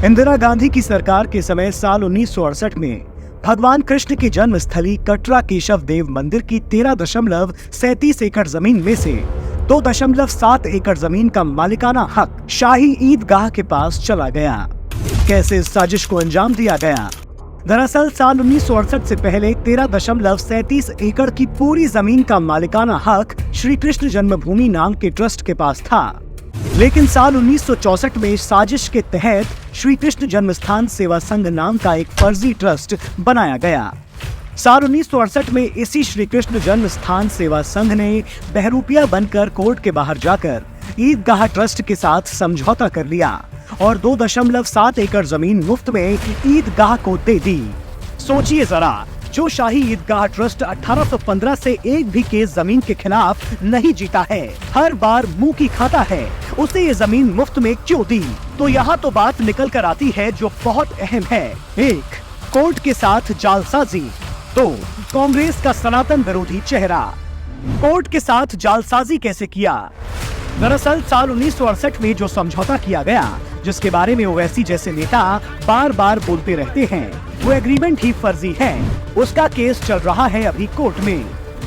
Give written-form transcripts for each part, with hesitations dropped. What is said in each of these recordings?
इंदिरा गांधी की सरकार के समय साल 1968 में भगवान कृष्ण की जन्म स्थली कटरा केशव देव मंदिर की 13.37 एकड़ जमीन में से 2.7 एकड़ जमीन का मालिकाना हक शाही ईदगाह के पास चला गया। कैसे इस साजिश को अंजाम दिया गया? दरअसल साल 1968 से पहले 13.37 एकड़ की पूरी जमीन का मालिकाना हक श्री कृष्ण जन्मभूमि नाम के ट्रस्ट के पास था, लेकिन साल 1964 में साजिश के तहत श्री कृष्ण जन्मस्थान सेवा संघ नाम का एक फर्जी ट्रस्ट बनाया गया। साल 1968 में इसी श्री कृष्ण जन्मस्थान सेवा संघ ने बहरूपिया बनकर कोर्ट के बाहर जाकर ईदगाह ट्रस्ट के साथ समझौता कर लिया और 2.7 एकड़ जमीन मुफ्त में ईदगाह को दे दी। सोचिए जरा, जो शाही ईदगाह ट्रस्ट 1815 से एक भी केस जमीन के खिलाफ नहीं जीता है, हर बार मुंह की खाता है, उसे ये जमीन मुफ्त में क्यों दी? तो यहाँ तो बात निकल कर आती है जो बहुत अहम है। 1. कोर्ट के साथ जालसाजी। 2. कांग्रेस का सनातन विरोधी चेहरा। कोर्ट के साथ जालसाजी कैसे किया? दरअसल साल 1968 में जो समझौता किया गया, जिसके बारे में ओवैसी जैसे नेता बार बार बोलते रहते हैं, वो एग्रीमेंट ही फर्जी है। उसका केस चल रहा है अभी कोर्ट में।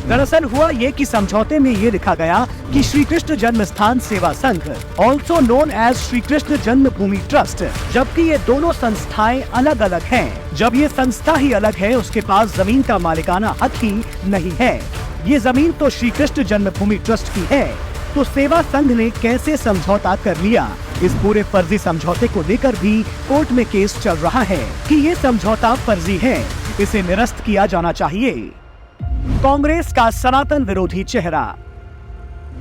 दरअसल हुआ ये कि समझौते में ये लिखा गया कि Shri Krishna Janmasthan Seva Sangh, also known as Shri Krishna Janmabhoomi Trust, जबकि ये दोनों संस्थाएं अलग अलग हैं। जब ये संस्था ही अलग है, उसके पास जमीन का मालिकाना हक ही नहीं है। ये जमीन तो श्री कृष्ण जन्मभूमि ट्रस्ट की है, तो सेवा संघ ने कैसे समझौता कर लिया? इस पूरे फर्जी समझौते को लेकर भी कोर्ट में केस चल रहा है कि ये समझौता फर्जी है, इसे निरस्त किया जाना चाहिए। कांग्रेस का सनातन विरोधी चेहरा।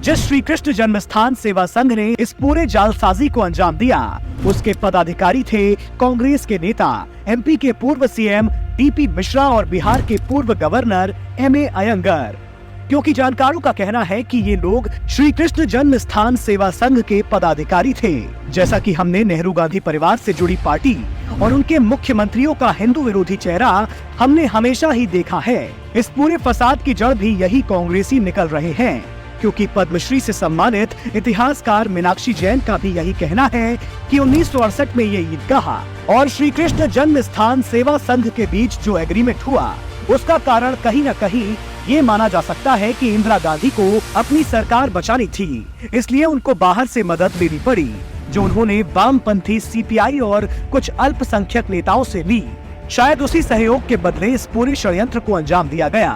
जिस श्री कृष्ण जन्मस्थान सेवा संघ ने इस पूरे जालसाजी को अंजाम दिया, उसके पदाधिकारी थे कांग्रेस के नेता, एमपी के पूर्व सीएम डीपी मिश्रा और बिहार के पूर्व गवर्नर एमए अयंगर। क्योंकि जानकारों का कहना है कि ये लोग श्री कृष्ण जन्मस्थान सेवा संघ के पदाधिकारी थे। जैसा कि हमने नेहरू गांधी परिवार से जुड़ी पार्टी और उनके मुख्यमंत्रियों का हिंदू विरोधी चेहरा हमने हमेशा ही देखा है। इस पूरे फसाद की जड़ भी यही कांग्रेसी निकल रहे हैं, क्योंकि पद्मश्री से सम्मानित इतिहासकार मीनाक्षी जैन का भी यही कहना है कि 1968 में ये ईदगाह और श्री कृष्ण जन्मस्थान सेवा संघ के बीच जो एग्रीमेंट हुआ, उसका कारण कहीं न कहीं ये माना जा सकता है कि इंदिरा गांधी को अपनी सरकार बचानी थी, इसलिए उनको बाहर से मदद लेनी पड़ी, जो उन्होंने वामपंथी सीपीआई और कुछ अल्पसंख्यक नेताओं से ली। शायद उसी सहयोग के बदले इस पूरे षड्यंत्र को अंजाम दिया गया।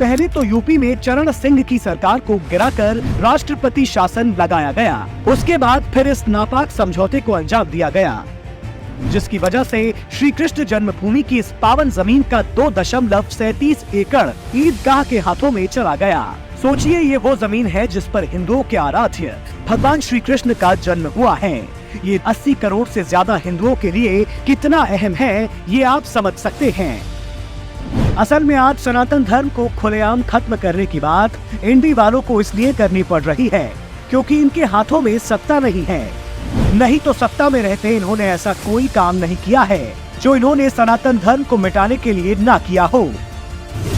पहले तो यूपी में चरण सिंह की सरकार को गिराकर राष्ट्रपति शासन लगाया गया, उसके बाद फिर इस नापाक समझौते को अंजाम दिया गया, जिसकी वजह से श्री कृष्ण जन्मभूमि की इस पावन जमीन का 2.37 एकड़ ईदगाह के हाथों में चला गया। सोचिए, ये वो जमीन है जिस पर हिंदुओं के आराध्य भगवान श्री कृष्ण का जन्म हुआ है। ये 80 करोड़ से ज्यादा हिंदुओं के लिए कितना अहम है, ये आप समझ सकते हैं। असल में आज सनातन धर्म को खुलेआम खत्म करने की बात इंडी वालों को इसलिए करनी पड़ रही है क्योंकि इनके हाथों में सत्ता नहीं है। नहीं तो सत्ता में रहते इन्होंने ऐसा कोई काम नहीं किया है जो इन्होंने सनातन धर्म को मिटाने के लिए ना किया हो।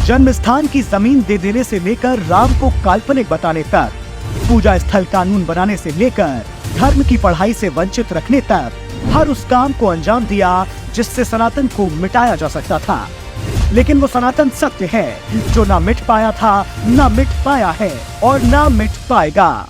जन्मस्थान की जमीन दे देने से लेकर राम को काल्पनिक बताने तक, पूजा स्थल कानून बनाने से लेकर धर्म की पढ़ाई से वंचित रखने तक, हर उस काम को अंजाम दिया जिससे सनातन को मिटाया जा सकता था। लेकिन वो सनातन सत्य है जो ना मिट पाया था, ना मिट पाया है और ना मिट पाएगा।